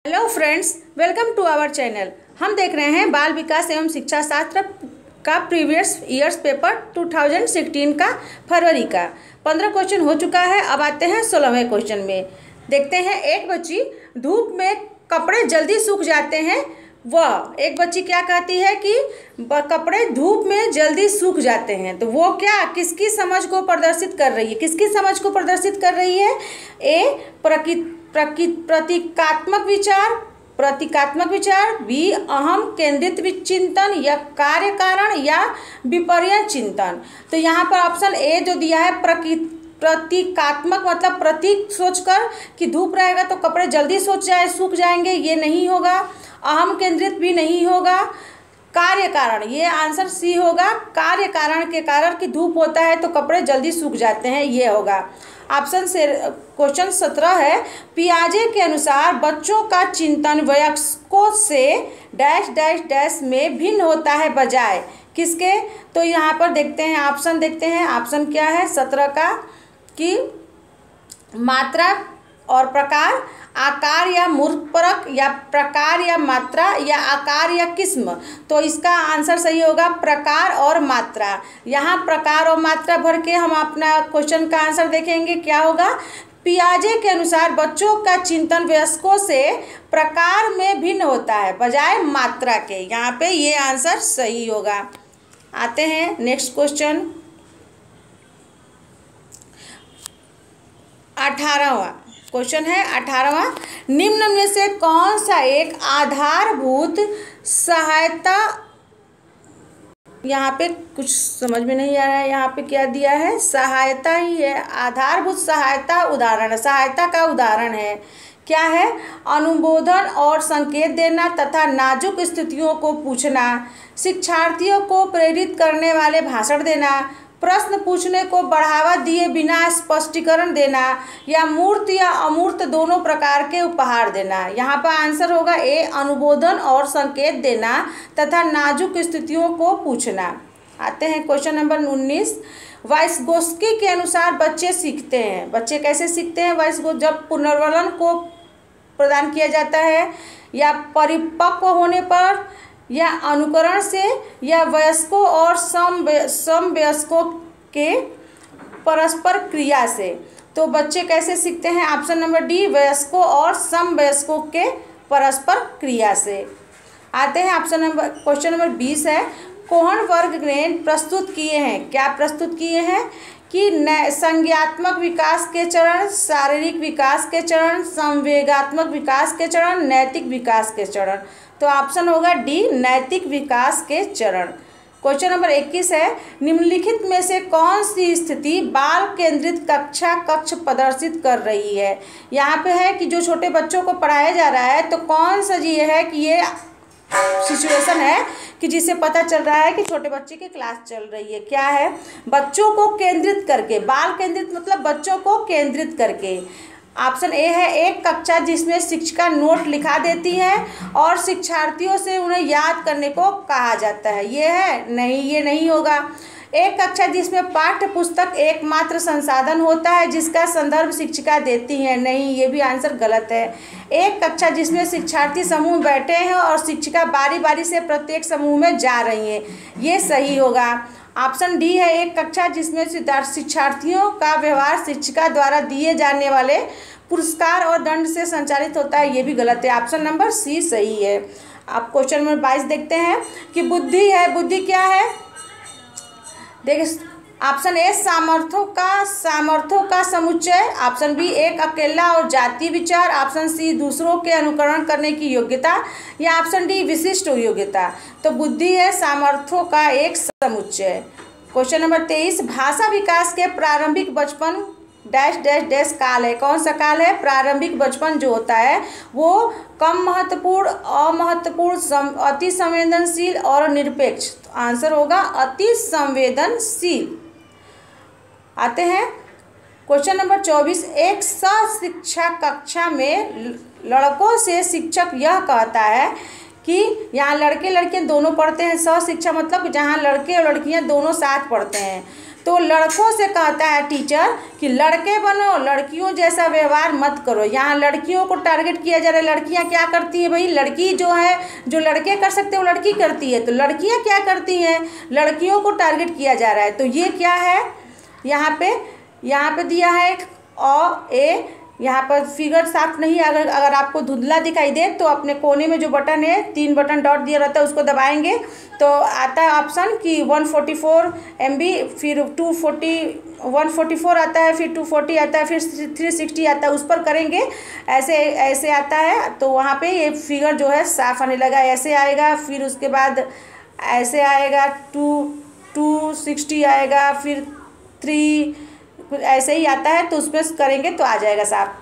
Hello friends, welcome to our channel. हम देख रहे हैं बाल विकास एवं शिक्षा शास्त्र का प्रीवियस ईयर्स पेपर 2016 का फरवरी का 15 क्वेश्चन हो चुका है। अब आते हैं 16वें क्वेश्चन में। देखते हैं, एक बच्ची धूप में कपड़े जल्दी सूख जाते हैं। वह एक बच्ची क्या कहती है कि कपड़े धूप में जल्दी सूख जाते हैं, तो वो क्या किसकी समझ को प्रदर्शित कर रही है? किसकी समझ को प्रदर्शित कर रही है? प्रतीकात्मक विचार, बी अहम केंद्रित चिंतन, या कार्य कारण, या विपर्य चिंतन। तो यहाँ पर ऑप्शन ए जो दिया है प्रतीकात्मक, मतलब प्रतीक सोचकर कि धूप रहेगा तो कपड़े जल्दी सूख जाएंगे, ये नहीं होगा। अहम केंद्रित भी नहीं होगा। कार्य कारण, ये आंसर सी होगा। कार्य कारण के कारण कि धूप होता है तो कपड़े जल्दी सूख जाते हैं, ये होगा। ऑप्शन से क्वेश्चन 17 है, पियाजे के अनुसार बच्चों का चिंतन वयस्कों से डैश डैश डैश में भिन्न होता है बजाय किसके? तो यहाँ पर देखते हैं, ऑप्शन देखते हैं। ऑप्शन क्या है 17 का कि मात्रा और प्रकार, आकार या मूर्तपरक, या प्रकार या मात्रा, या आकार या किस्म। तो इसका आंसर सही होगा प्रकार और मात्रा। यहाँ प्रकार और मात्रा भर के हम अपना क्वेश्चन का आंसर देखेंगे क्या होगा। पियाजे के अनुसार बच्चों का चिंतन वयस्कों से प्रकार में भिन्न होता है बजाय मात्रा के। यहाँ पे ये आंसर सही होगा। आते हैं नेक्स्ट क्वेश्चन 18वां क्वेश्चन है। 18वां, निम्न में से कौन सा एक आधारभूत सहायता, यहाँ पे कुछ समझ में नहीं आ रहा है, यहाँ पे क्या दिया है? सहायता ही है, आधारभूत सहायता उदाहरण, सहायता का उदाहरण है। क्या है? अनुमोदन और संकेत देना तथा नाजुक स्थितियों को पूछना, शिक्षार्थियों को प्रेरित करने वाले भाषण देना, प्रश्न पूछने को बढ़ावा दिए बिना स्पष्टीकरण देना, या मूर्त या अमूर्त दोनों प्रकार के उपहार देना। यहाँ पर आंसर होगा ए, अनुमोदन और संकेत देना तथा नाजुक स्थितियों को पूछना। आते हैं क्वेश्चन नंबर 19, वाइसगोस्की के अनुसार बच्चे सीखते हैं। बच्चे कैसे सीखते हैं? जब पुनर्वलन को प्रदान किया जाता है, या परिपक्व होने पर, या अनुकरण से, या वयस्कों और समवयस्कों के परस्पर क्रिया से। तो बच्चे कैसे सीखते हैं? ऑप्शन नंबर डी, वयस्कों और समवयस्कों के परस्पर क्रिया से। आते हैं ऑप्शन नंबर क्वेश्चन नंबर 20 है, कोहन वर्ग ने प्रस्तुत किए हैं। क्या प्रस्तुत किए हैं? कि संज्ञात्मक विकास के चरण, शारीरिक विकास के चरण, संवेगात्मक विकास के चरण, नैतिक विकास के चरण। तो ऑप्शन होगा डी, नैतिक विकास के चरण। क्वेश्चन नंबर 21 है, निम्नलिखित में से कौन सी स्थिति बाल केंद्रित कक्ष प्रदर्शित कर रही है? यहाँ पे है कि जो छोटे बच्चों को पढ़ाया जा रहा है, तो कौन सा ये है कि ये सिचुएशन है कि जिससे पता चल रहा है कि छोटे बच्चे की क्लास चल रही है। क्या है? बच्चों को केंद्रित करके, बाल केंद्रित मतलब बच्चों को केंद्रित करके। ऑप्शन ए है, एक कक्षा जिसमें शिक्षिका नोट लिखा देती है और शिक्षार्थियों से उन्हें याद करने को कहा जाता है। ये है? नहीं, ये नहीं होगा। एक कक्षा जिसमें पाठ्य पुस्तक एकमात्र संसाधन होता है जिसका संदर्भ शिक्षिका देती है। नहीं, ये भी आंसर गलत है। एक कक्षा जिसमें शिक्षार्थी समूह बैठे हैं और शिक्षिका बारी बारी से प्रत्येक समूह में जा रही हैं, ये सही होगा। ऑप्शन डी है, एक कक्षा जिसमें शिक्षार्थियों का व्यवहार शिक्षिका द्वारा दिए जाने वाले पुरस्कार और दंड से संचालित होता है। ये भी गलत है। ऑप्शन नंबर सी सही है। अब क्वेश्चन नंबर 22 देखते हैं कि बुद्धि है। बुद्धि क्या है? देखिए, ऑप्शन ए सामर्थ्यों का समुच्चय, ऑप्शन बी एक अकेला और जातीय विचार, ऑप्शन सी दूसरों के अनुकरण करने की योग्यता, या ऑप्शन डी विशिष्ट योग्यता। तो बुद्धि है सामर्थ्यों का एक समुच्चय। क्वेश्चन नंबर 23, भाषा विकास के प्रारंभिक बचपन डैश डैश डैश काल है। कौन सा काल है? प्रारंभिक बचपन जो होता है वो कम महत्वपूर्ण, अमहत्वपूर्ण, अति संवेदनशील और निरपेक्ष। तो आंसर होगा अति संवेदनशील। आते हैं क्वेश्चन नंबर 24, एक सह शिक्षा कक्षा में लड़कों से शिक्षक यह कहता है कि यहाँ लड़के लड़कियाँ दोनों पढ़ते हैं। सहशिक्षा मतलब जहाँ लड़के और लड़कियाँ दोनों साथ पढ़ते हैं। तो लड़कों से कहता है टीचर कि लड़के बनो, लड़कियों जैसा व्यवहार मत करो। यहाँ लड़कियों को टारगेट किया जा रहा है। लड़कियाँ क्या करती है भाई, लड़की जो है, जो लड़के कर सकते हैं वो लड़की करती है, तो लड़कियाँ क्या करती हैं, लड़कियों को टारगेट किया जा रहा है। तो ये क्या है, यहाँ पे दिया है ए। यहाँ पर फिगर साफ नहीं, अगर आपको धुंधला दिखाई दे तो अपने कोने में जो बटन है, 3 बटन डॉट दिया रहता है, उसको दबाएंगे तो आता है ऑप्शन कि 144 MB, फिर 144 आता है, फिर 240 आता है, फिर 360 आता है, उस पर करेंगे ऐसे आता है। तो वहाँ पे ये फिगर जो है साफ आने लगा, ऐसे आएगा, फिर उसके बाद ऐसे आएगा, 260 आएगा, फिर 3 ऐसे ही आता है। तो उसमें करेंगे तो आ जाएगा साफ।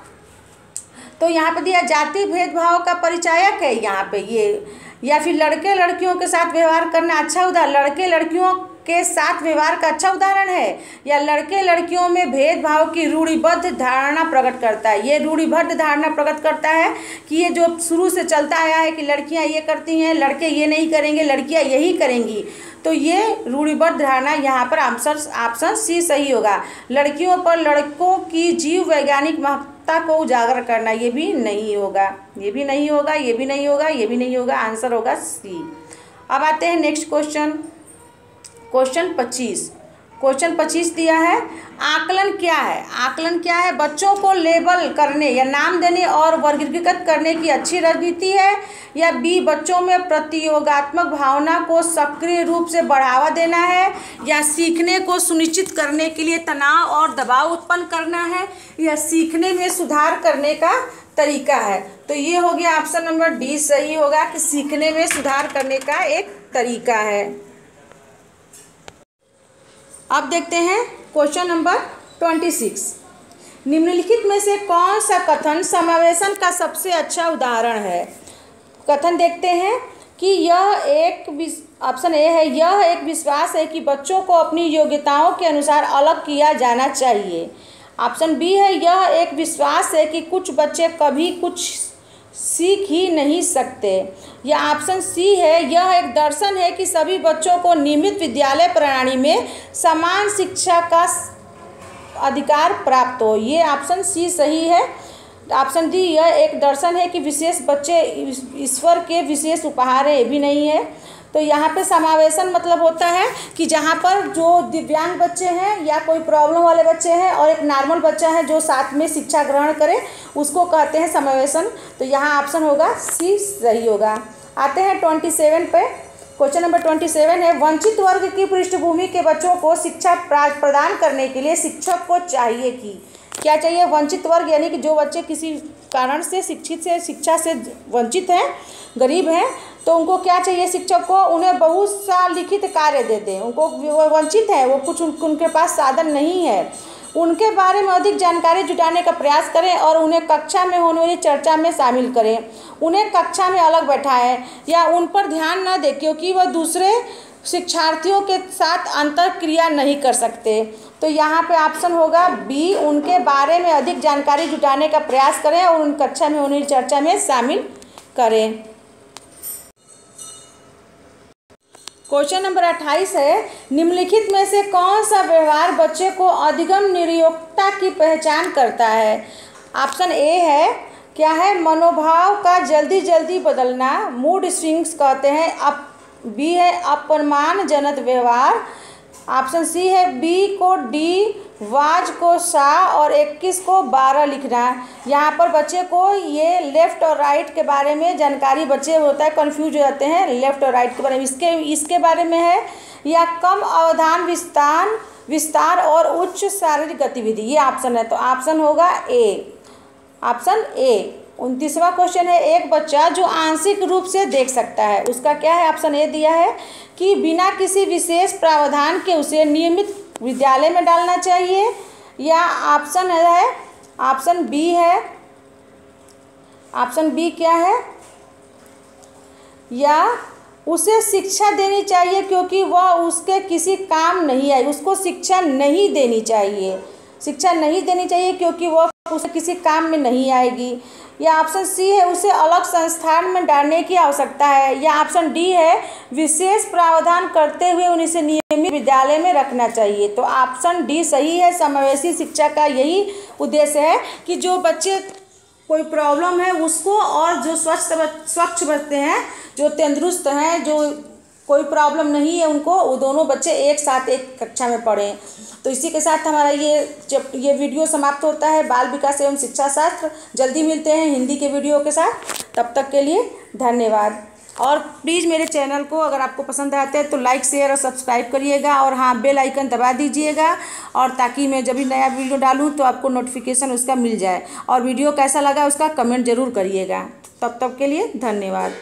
तो यहाँ पे दिया जाति भेदभाव का परिचायक है यहाँ पे ये, या फिर लड़के लड़कियों के साथ व्यवहार करना अच्छा उदाहरण, लड़के लड़कियों के साथ व्यवहार का अच्छा उदाहरण है, या लड़के लड़कियों में भेदभाव की रूढ़िबद्ध धारणा प्रकट करता है। ये रूढ़िबद्ध धारणा प्रकट करता है कि ये जो शुरू से चलता आया है कि लड़कियां ये करती हैं, लड़के ये नहीं करेंगे, लड़कियां यही करेंगी। तो ये रूढ़िबद्ध धारणा यहाँ पर ऑप्शन सी सही होगा। लड़कियों पर लड़कों की जीव वैज्ञानिक महत्ता को उजागर करना, ये भी नहीं होगा, ये भी नहीं होगा, ये भी नहीं होगा, ये भी नहीं होगा। आंसर होगा सी। अब आते हैं नेक्स्ट क्वेश्चन, क्वेश्चन 25। क्वेश्चन 25 दिया है, आकलन क्या है। आकलन क्या है, बच्चों को लेबल करने या नाम देने और वर्गीकृत करने की अच्छी रणनीति है, या बी बच्चों में प्रतियोगात्मक भावना को सक्रिय रूप से बढ़ावा देना है, या सीखने को सुनिश्चित करने के लिए तनाव और दबाव उत्पन्न करना है, या सीखने में सुधार करने का तरीका है। तो ये हो गया ऑप्शन नंबर डी सही होगा कि सीखने में सुधार करने का एक तरीका है। अब देखते हैं क्वेश्चन नंबर 26। निम्नलिखित में से कौन सा कथन समावेशन का सबसे अच्छा उदाहरण है। कथन देखते हैं कि यह एक, ऑप्शन ए है, यह एक विश्वास है कि बच्चों को अपनी योग्यताओं के अनुसार अलग किया जाना चाहिए। ऑप्शन बी है, यह एक विश्वास है कि कुछ बच्चे कभी कुछ सीख ही नहीं सकते। या ऑप्शन सी है, यह एक दर्शन है कि सभी बच्चों को नियमित विद्यालय प्रणाली में समान शिक्षा का अधिकार प्राप्त हो। ये ऑप्शन सी सही है। ऑप्शन डी, यह एक दर्शन है कि विशेष बच्चे ईश्वर के विशेष उपहार है, ये भी नहीं है। तो यहाँ पे समावेशन मतलब होता है कि जहाँ पर जो दिव्यांग बच्चे हैं या कोई प्रॉब्लम वाले बच्चे हैं और एक नॉर्मल बच्चा है जो साथ में शिक्षा ग्रहण करे, उसको कहते हैं समावेशन। तो यहाँ ऑप्शन होगा सी सही होगा। आते हैं 27 पे। क्वेश्चन नंबर 27 है, वंचित वर्ग की पृष्ठभूमि के बच्चों को शिक्षा प्रदान करने के लिए शिक्षक को चाहिए कि क्या चाहिए। वंचित वर्ग यानी कि जो बच्चे किसी कारण से शिक्षा से वंचित हैं, गरीब हैं, तो उनको क्या चाहिए शिक्षक को, उन्हें बहुत सा लिखित कार्य दे दें। उनको वो वंचित है, वो कुछ उनके पास साधन नहीं है, उनके बारे में अधिक जानकारी जुटाने का प्रयास करें और उन्हें कक्षा में होने वाली चर्चा में शामिल करें। उन्हें कक्षा में अलग बैठाएं या उन पर ध्यान न दें क्योंकि वह दूसरे शिक्षार्थियों के साथ अंतर क्रिया नहीं कर सकते। तो यहाँ पे ऑप्शन होगा बी, उनके बारे में अधिक जानकारी जुटाने का प्रयास करें और उन कक्षा में होने वाली चर्चा में शामिल करें। क्वेश्चन नंबर 28 है, निम्नलिखित में से कौन सा व्यवहार बच्चे को अधिगम निरयोक्ता की पहचान करता है। ऑप्शन ए है, क्या है, मनोभाव का जल्दी जल्दी बदलना, मूड स्विंग्स कहते हैं। बी है अपमानजनक व्यवहार। ऑप्शन सी है बी को डी, वाज को सा और 21 को 12 लिखना। यहाँ पर बच्चे को ये लेफ़्ट और राइट के बारे में जानकारी बच्चे होता है, कंफ्यूज हो जाते हैं लेफ़्ट और राइट के बारे में। इसके बारे में है, या कम अवधान विस्तार और उच्च शारीरिक गतिविधि, ये ऑप्शन है। तो ऑप्शन होगा ए, ऑप्शन ए। 29वां क्वेश्चन है, एक बच्चा जो आंशिक रूप से देख सकता है, उसका क्या है। ऑप्शन ए दिया है कि बिना किसी विशेष प्रावधान के उसे नियमित विद्यालय में डालना चाहिए, या ऑप्शन है, ऑप्शन बी है, ऑप्शन बी क्या है, या उसे शिक्षा देनी चाहिए क्योंकि वह उसके किसी काम नहीं आई। उसको शिक्षा नहीं देनी चाहिए, शिक्षा नहीं देनी चाहिए क्योंकि वह उसे किसी काम में नहीं आएगी। या ऑप्शन सी है उसे अलग संस्थान में डालने की आवश्यकता है, या ऑप्शन डी है विशेष प्रावधान करते हुए उन्हें नियमित विद्यालय में रखना चाहिए। तो ऑप्शन डी सही है। समावेशी शिक्षा का यही उद्देश्य है कि जो बच्चे कोई प्रॉब्लम है उसको, और जो स्वच्छ बच्चे हैं, जो तंदुरुस्त हैं, जो कोई प्रॉब्लम नहीं है उनको, वो दोनों बच्चे एक साथ एक कक्षा में पढ़ें। तो इसी के साथ हमारा ये वीडियो समाप्त होता है, बाल विकास एवं शिक्षा शास्त्र। जल्दी मिलते हैं हिंदी के वीडियो के साथ, तब तक के लिए धन्यवाद। और प्लीज़ मेरे चैनल को अगर आपको पसंद आते हैं तो लाइक शेयर और सब्सक्राइब करिएगा, और हाँ बेल आइकन दबा दीजिएगा, और ताकि मैं जब भी नया वीडियो डालूँ तो आपको नोटिफिकेशन उसका मिल जाए। और वीडियो कैसा लगा उसका कमेंट ज़रूर करिएगा। तब तक के लिए धन्यवाद।